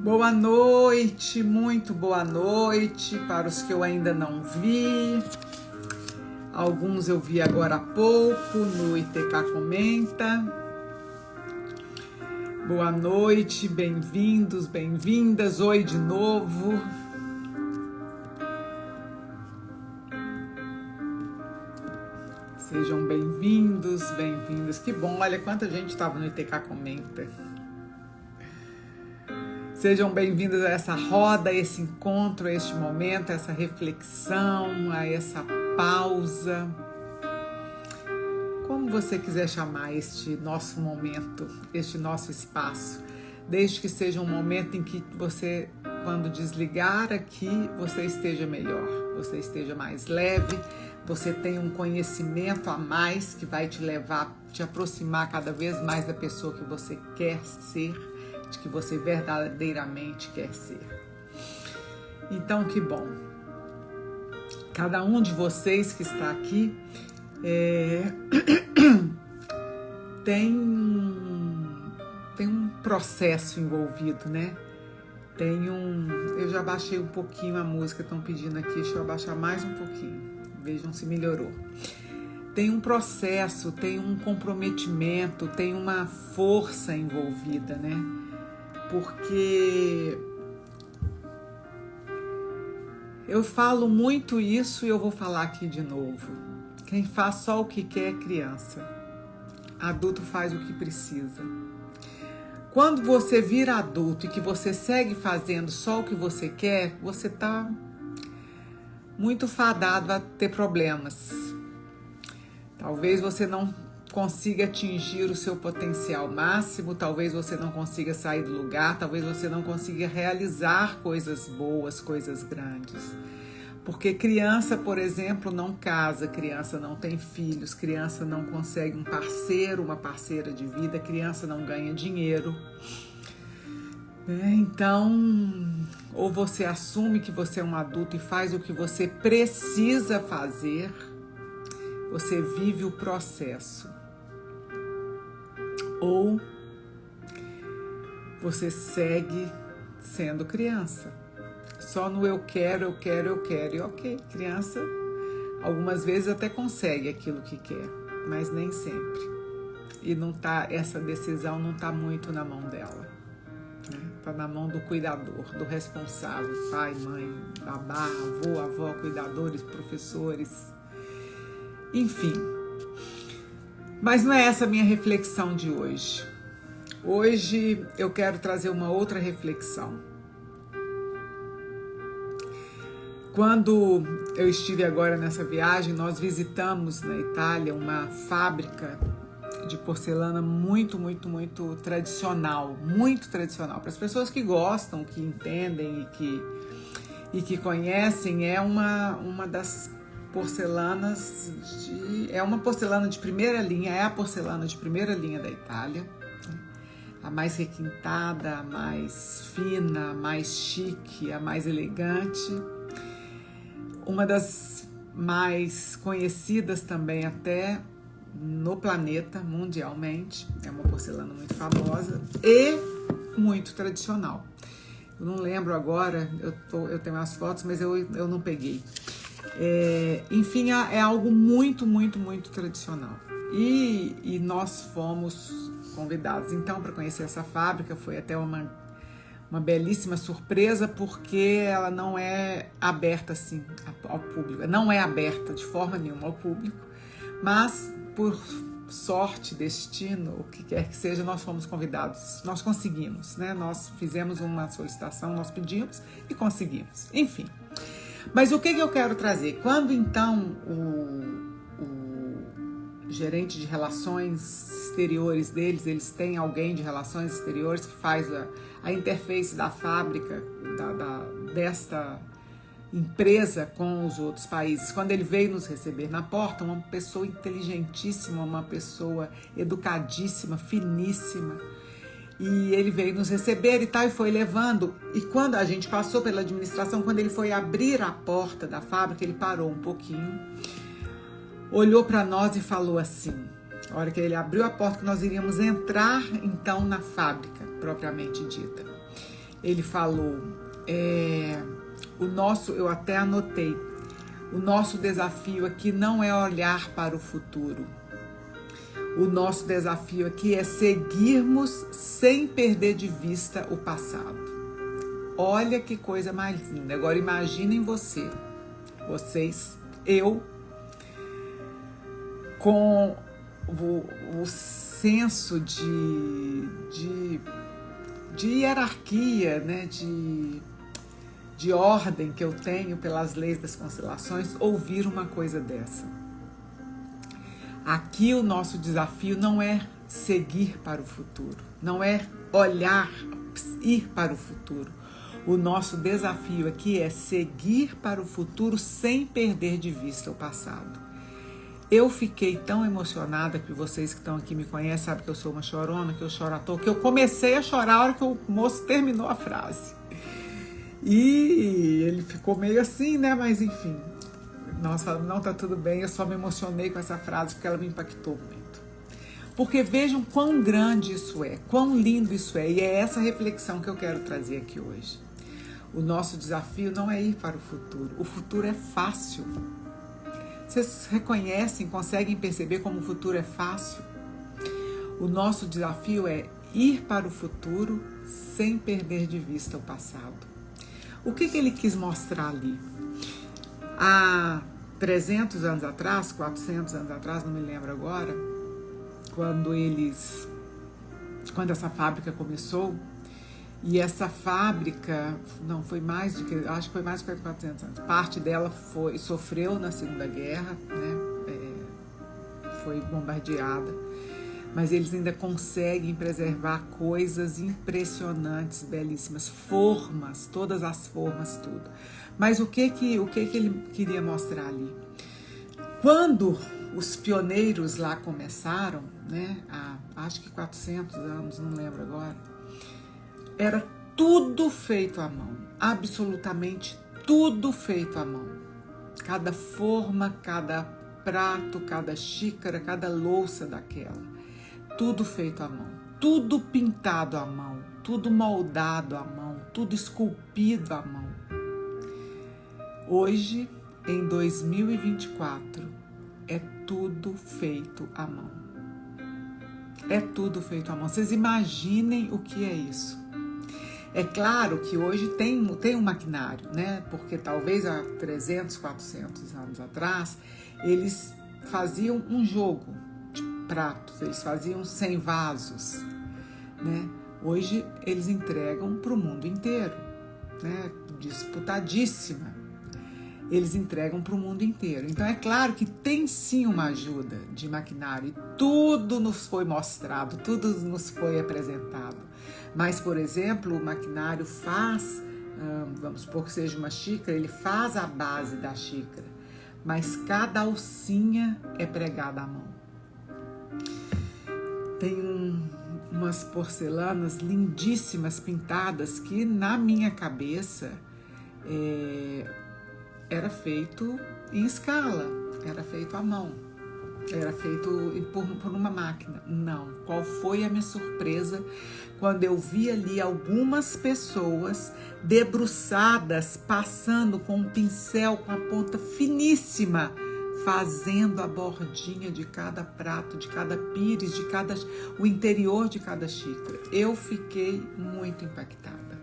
Boa noite, muito boa noite para os que eu ainda não vi. Alguns eu vi agora há pouco no ITK Comenta. Boa noite, bem-vindos, bem-vindas. Oi de novo. Sejam bem-vindos, bem-vindas. Que bom, olha quanta gente estava no ITK Comenta. Sejam bem-vindos a essa roda, a esse encontro, a este momento, a essa reflexão, a essa pausa. Como você quiser chamar este nosso momento, este nosso espaço. Desde que seja um momento em que você, quando desligar aqui, você esteja melhor, você esteja mais leve, você tenha um conhecimento a mais que vai te levar, te aproximar cada vez mais da pessoa que você quer ser, de que você verdadeiramente quer ser. Então, que bom. Cada um de vocês que está aqui tem um processo envolvido, né? Eu já baixei um pouquinho a música, estão pedindo aqui, deixa eu abaixar mais um pouquinho. Vejam se melhorou. Tem um processo, tem um comprometimento, tem uma força envolvida, né? Porque eu falo muito isso e eu vou falar aqui de novo. Quem faz só o que quer é criança. Adulto faz o que precisa. Quando você vira adulto e que você segue fazendo só o que você quer, você está muito fadado a ter problemas. Talvez você não consiga atingir o seu potencial máximo, talvez você não consiga sair do lugar, talvez você não consiga realizar coisas boas, coisas grandes. Porque criança, por exemplo, não casa, criança não tem filhos, criança não consegue um parceiro, uma parceira de vida, criança não ganha dinheiro. Então, ou você assume que você é um adulto e faz o que você precisa fazer, você vive o processo. Ou você segue sendo criança. Só no eu quero, eu quero, eu quero. E ok, criança algumas vezes até consegue aquilo que quer, mas nem sempre. E essa decisão não está muito na mão dela. Está na mão do cuidador, do responsável, pai, mãe, babá, avô, avó, cuidadores, professores, enfim. Mas não é essa a minha reflexão de hoje. Hoje eu quero trazer uma outra reflexão. Quando eu estive agora nessa viagem, nós visitamos na Itália uma fábrica de porcelana muito, muito, muito tradicional. Muito tradicional. Para as pessoas que gostam, que entendem e que conhecem, é uma das porcelanas é uma porcelana de primeira linha, é a porcelana de primeira linha da Itália, a mais requintada, a mais fina, a mais chique, a mais elegante, uma das mais conhecidas também até no planeta, mundialmente. É uma porcelana muito famosa e muito tradicional. Eu não lembro agora, eu tenho as fotos, mas eu não peguei. Enfim, é algo muito, muito, muito tradicional. E nós fomos convidados, então, para conhecer essa fábrica. Foi até uma belíssima surpresa, porque ela não é aberta assim ao público. Não é aberta de forma nenhuma ao público, mas por sorte, destino, o que quer que seja, nós fomos convidados. Nós conseguimos, né? Nós fizemos uma solicitação, nós pedimos e conseguimos. Enfim. Mas o que eu quero trazer? Quando então o gerente de relações exteriores deles, eles têm alguém de relações exteriores que faz a interface da fábrica, desta empresa com os outros países. Quando ele veio nos receber na porta, uma pessoa inteligentíssima, uma pessoa educadíssima, finíssima, e ele veio nos receber e tal, e foi levando. E quando a gente passou pela administração, quando ele foi abrir a porta da fábrica, ele parou um pouquinho, olhou para nós e falou assim, a hora que ele abriu a porta, que nós iríamos entrar então na fábrica propriamente dita. ele falou, eu até anotei, o nosso desafio aqui não é olhar para o futuro. O nosso desafio aqui é seguirmos sem perder de vista o passado. Olha que coisa mais linda. Agora imaginem vocês, eu, com o senso de hierarquia, né? de ordem que eu tenho pelas leis das constelações, ouvir uma coisa dessa. Aqui o nosso desafio não é seguir para o futuro, não é ir para o futuro. O nosso desafio aqui é seguir para o futuro sem perder de vista o passado. Eu fiquei tão emocionada, que vocês que estão aqui me conhecem, sabem que eu sou uma chorona, que eu choro à toa, que eu comecei a chorar a hora que o moço terminou a frase. E ele ficou meio assim, né? Mas enfim, nós falamos, não, tá tudo bem, eu só me emocionei com essa frase porque ela me impactou muito. Porque vejam quão grande isso é, quão lindo isso é, e é essa reflexão que eu quero trazer aqui hoje. O nosso desafio não é ir para o futuro é fácil. Vocês reconhecem, conseguem perceber como o futuro é fácil? O nosso desafio é ir para o futuro sem perder de vista o passado. O que ele quis mostrar ali? Há 300 anos atrás, 400 anos atrás, não me lembro agora, quando essa fábrica começou, e essa fábrica, não foi mais do que, acho que foi mais de 400 anos, parte dela sofreu na Segunda Guerra, né? Foi bombardeada, mas eles ainda conseguem preservar coisas impressionantes, belíssimas, formas, todas as formas, tudo. Mas o que ele queria mostrar ali? Quando os pioneiros lá começaram, né, acho que 400 anos, não lembro agora, era tudo feito à mão, absolutamente tudo feito à mão. Cada forma, cada prato, cada xícara, cada louça daquela, tudo feito à mão, tudo pintado à mão, tudo moldado à mão, tudo esculpido à mão. Hoje, em 2024, é tudo feito à mão. É tudo feito à mão. Vocês imaginem o que é isso. É claro que hoje tem um maquinário, né? Porque talvez há 300, 400 anos atrás, eles faziam um jogo de pratos, eles faziam 100 vasos, né? Hoje eles entregam para o mundo inteiro, né? Disputadíssima. Eles entregam para o mundo inteiro. Então é claro que tem sim uma ajuda de maquinário e tudo nos foi mostrado, tudo nos foi apresentado. Mas, por exemplo, o maquinário faz, vamos supor que seja uma xícara, ele faz a base da xícara, mas cada alcinha é pregada à mão. Tem umas porcelanas lindíssimas pintadas que na minha cabeça era feito em escala, era feito à mão, era feito por uma máquina. Não. Qual foi a minha surpresa quando eu vi ali algumas pessoas debruçadas, passando com um pincel com a ponta finíssima, fazendo a bordinha de cada prato, de cada pires, o interior de cada xícara. Eu fiquei muito impactada.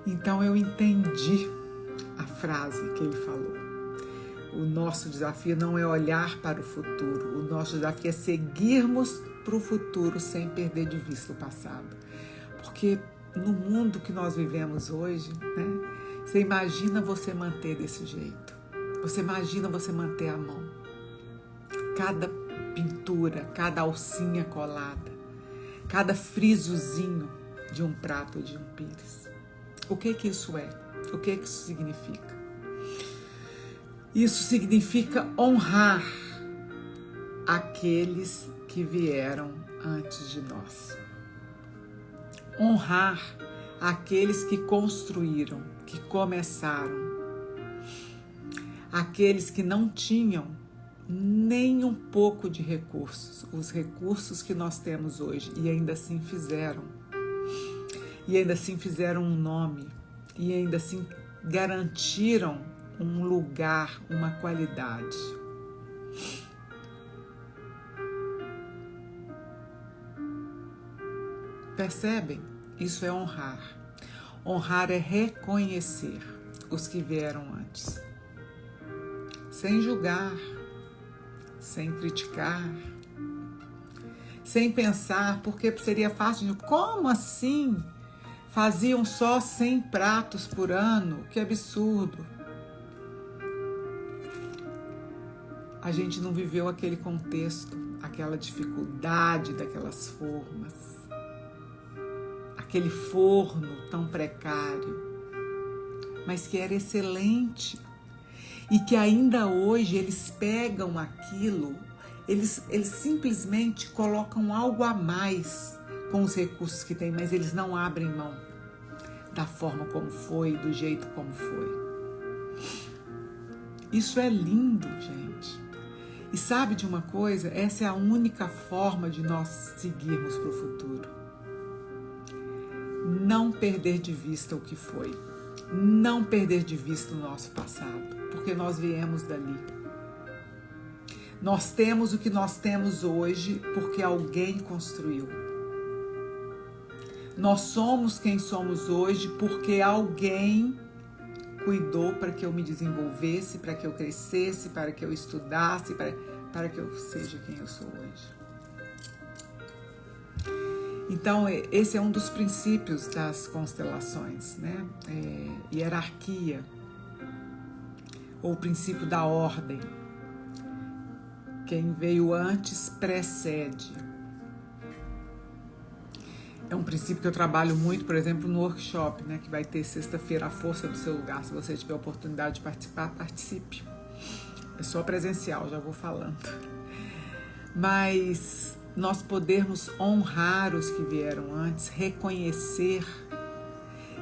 Então eu entendi a frase que ele falou. O nosso desafio não é olhar para o futuro, o nosso desafio é seguirmos para o futuro sem perder de vista o passado. Porque no mundo que nós vivemos hoje, né, você imagina você manter desse jeito, você imagina você manter a mão, cada pintura, cada alcinha colada, cada frisozinho de um prato ou de um pires. O que isso é? O que isso significa? Isso significa honrar aqueles que vieram antes de nós. Honrar aqueles que construíram, que começaram. Aqueles que não tinham nem um pouco de recursos, os recursos que nós temos hoje, e ainda assim fizeram. e ainda assim fizeram um nome, e ainda assim garantiram um lugar, uma qualidade. Percebem? Isso é honrar. Honrar é reconhecer os que vieram antes, sem julgar, sem criticar, sem pensar, porque seria fácil. Como assim? Faziam só 100 pratos por ano? Que absurdo! A gente não viveu aquele contexto, aquela dificuldade daquelas formas, aquele forno tão precário, mas que era excelente e que ainda hoje eles pegam aquilo, eles simplesmente colocam algo a mais com os recursos que têm, mas eles não abrem mão da forma como foi, do jeito como foi. Isso é lindo, gente. E sabe de uma coisa? Essa é a única forma de nós seguirmos para o futuro. Não perder de vista o que foi. Não perder de vista o nosso passado, porque nós viemos dali. Nós temos o que nós temos hoje porque alguém construiu. Nós somos quem somos hoje porque alguém cuidou para que eu me desenvolvesse, para que eu crescesse, para que eu estudasse, para que eu seja quem eu sou hoje. Então, esse é um dos princípios das constelações, né? Hierarquia, ou o princípio da ordem. Quem veio antes precede. É um princípio que eu trabalho muito, por exemplo, no workshop, né? Que vai ter sexta-feira, a força do seu lugar. Se você tiver a oportunidade de participar, participe. É só presencial, já vou falando. Mas nós podermos honrar os que vieram antes, reconhecer,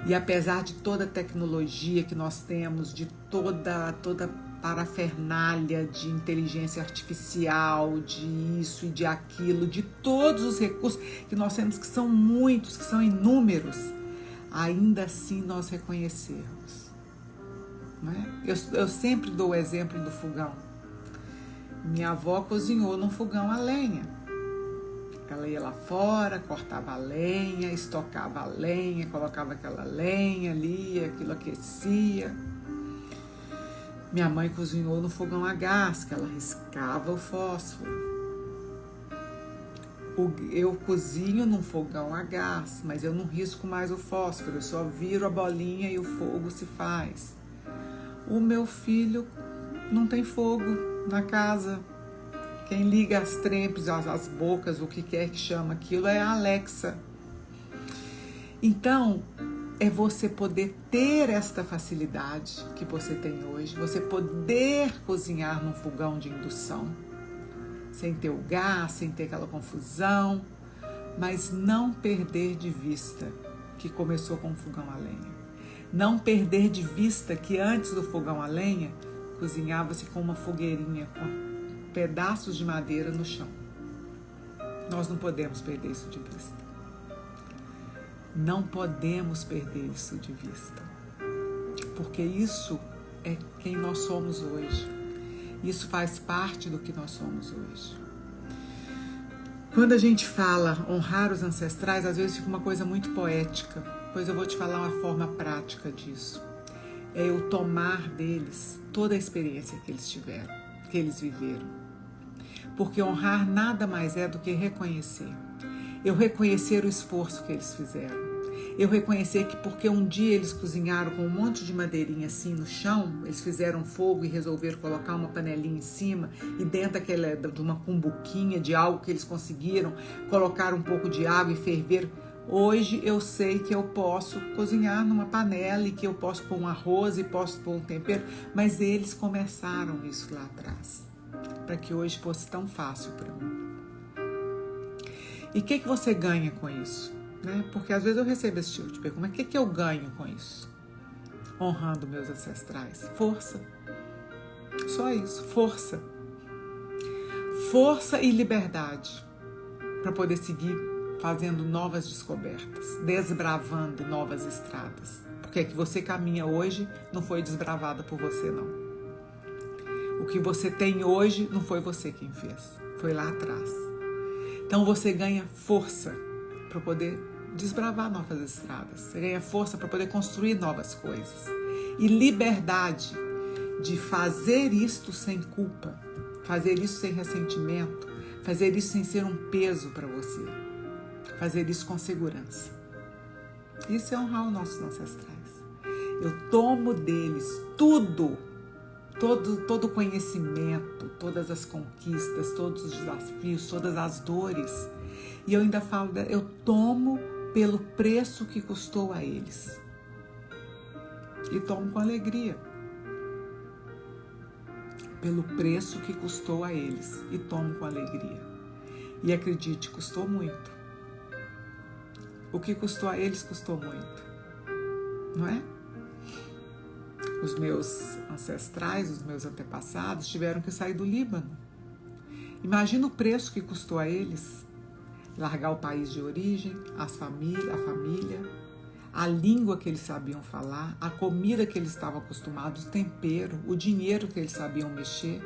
e apesar de toda a tecnologia que nós temos, de toda parafernália de inteligência artificial, de isso e de aquilo, de todos os recursos que nós temos, que são muitos, que são inúmeros, ainda assim nós reconhecermos. Não é? Eu sempre dou o exemplo do fogão. Minha avó cozinhou num fogão a lenha. Ela ia lá fora, cortava a lenha, estocava a lenha, colocava aquela lenha ali, aquilo aquecia. Minha mãe cozinhou no fogão a gás, que ela riscava o fósforo. Eu cozinho num fogão a gás, mas eu não risco mais o fósforo, eu só viro a bolinha e o fogo se faz. O meu filho não tem fogo na casa. Quem liga as trempes, as bocas, o que quer que chama aquilo, é a Alexa. Então, é você poder ter esta facilidade que você tem hoje, você poder cozinhar num fogão de indução, sem ter o gás, sem ter aquela confusão, mas não perder de vista que começou com o fogão a lenha. Não perder de vista que antes do fogão a lenha, cozinhava-se com uma fogueirinha, com pedaços de madeira no chão. Nós não podemos perder isso de vista. Não podemos perder isso de vista. Porque isso é quem nós somos hoje. Isso faz parte do que nós somos hoje. Quando a gente fala honrar os ancestrais, às vezes fica uma coisa muito poética. Pois eu vou te falar uma forma prática disso. É eu tomar deles toda a experiência que eles tiveram, que eles viveram. Porque honrar nada mais é do que reconhecer. Eu reconhecer o esforço que eles fizeram. Eu reconhecer que porque um dia eles cozinharam com um monte de madeirinha assim no chão, eles fizeram fogo e resolveram colocar uma panelinha em cima e dentro de uma cumbuquinha de algo que eles conseguiram, colocar um pouco de água e ferver. Hoje eu sei que eu posso cozinhar numa panela e que eu posso pôr um arroz e posso pôr um tempero, mas eles começaram isso lá atrás, para que hoje fosse tão fácil para mim. E o que você ganha com isso? Né? Porque às vezes eu recebo esse tipo de pergunta, mas o que eu ganho com isso? Honrando meus ancestrais. Força. Só isso, força. Força e liberdade para poder seguir fazendo novas descobertas, desbravando novas estradas. Porque a que você caminha hoje não foi desbravada por você, não. O que você tem hoje não foi você quem fez, foi lá atrás. Então você ganha força para poder desbravar novas estradas. Você ganha força para poder construir novas coisas. E liberdade de fazer isto sem culpa, fazer isso sem ressentimento, fazer isso sem ser um peso para você, fazer isso com segurança. Isso é honrar os nossos ancestrais. Eu tomo deles tudo, todo o conhecimento, todas as conquistas, todos os desafios, todas as dores. E eu ainda falo, eu tomo pelo preço que custou a eles. E tomo com alegria. Pelo preço que custou a eles. E tomo com alegria. E acredite, custou muito. O que custou a eles custou muito. Não é? Os meus ancestrais, os meus antepassados tiveram que sair do Líbano. Imagina o preço que custou a eles. Largar o país de origem, a família, a língua que eles sabiam falar, a comida que eles estavam acostumados, o tempero, o dinheiro que eles sabiam mexer.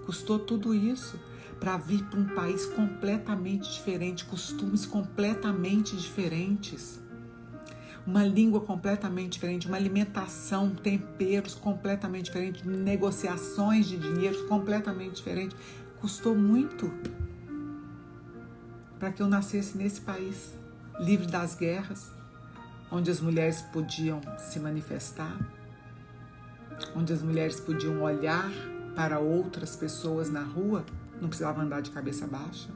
Custou tudo isso para vir para um país completamente diferente, costumes completamente diferentes, uma língua completamente diferente, uma alimentação, temperos completamente diferentes, negociações de dinheiro completamente diferentes. Custou muito para que eu nascesse nesse país, livre das guerras, onde as mulheres podiam se manifestar, onde as mulheres podiam olhar para outras pessoas na rua, não precisava andar de cabeça baixa.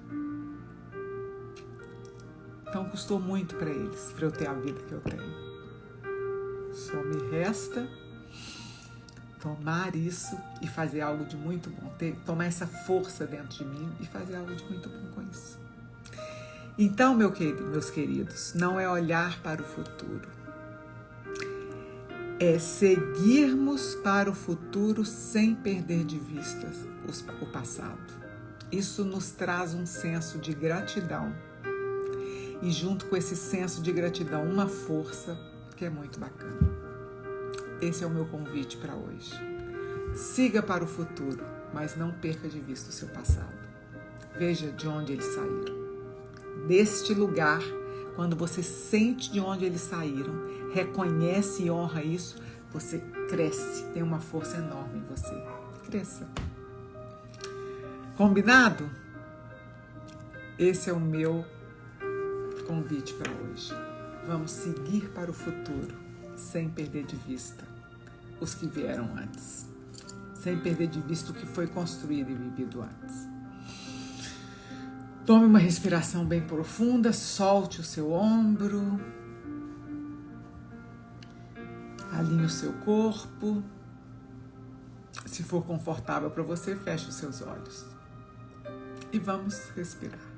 Então custou muito para eles, para eu ter a vida que eu tenho. Só me resta tomar isso e fazer algo de muito bom, tomar essa força dentro de mim e fazer algo de muito bom com isso. Então, meus queridos, não é olhar para o futuro, é seguirmos para o futuro sem perder de vista o passado. Isso nos traz um senso de gratidão e junto com esse senso de gratidão, uma força que é muito bacana. Esse é o meu convite para hoje. Siga para o futuro, mas não perca de vista o seu passado. Veja de onde eles saíram. Deste lugar, quando você sente de onde eles saíram, reconhece e honra isso, você cresce, tem uma força enorme em você. Cresça. Combinado? Esse é o meu convite para hoje. Vamos seguir para o futuro, sem perder de vista os que vieram antes, sem perder de vista o que foi construído e vivido antes. Tome uma respiração bem profunda, solte o seu ombro, alinhe o seu corpo. Se for confortável para você, feche os seus olhos. E vamos respirar.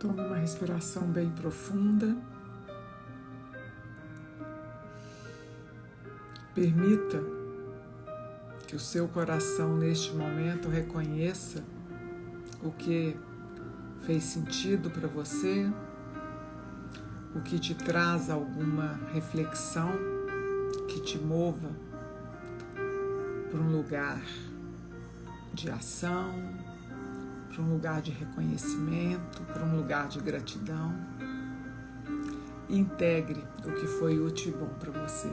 Tome uma respiração bem profunda. Permita que o seu coração neste momento reconheça o que fez sentido para você, o que te traz alguma reflexão que te mova para um lugar de ação, para um lugar de reconhecimento, para um lugar de gratidão. Integre o que foi útil e bom para você.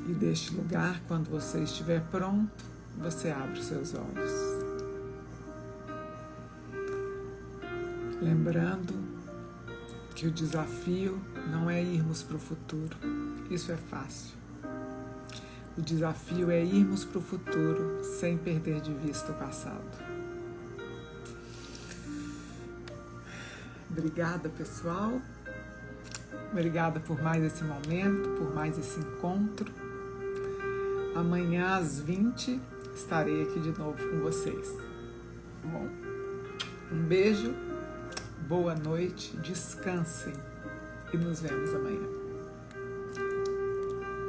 E deste lugar, quando você estiver pronto, você abre os seus olhos. Lembrando que o desafio não é irmos para o futuro, isso é fácil. O desafio é irmos para o futuro sem perder de vista o passado. Obrigada, pessoal. Obrigada por mais esse momento, por mais esse encontro. Amanhã às 20 estarei aqui de novo com vocês. Bom, um beijo, boa noite, descansem e nos vemos amanhã.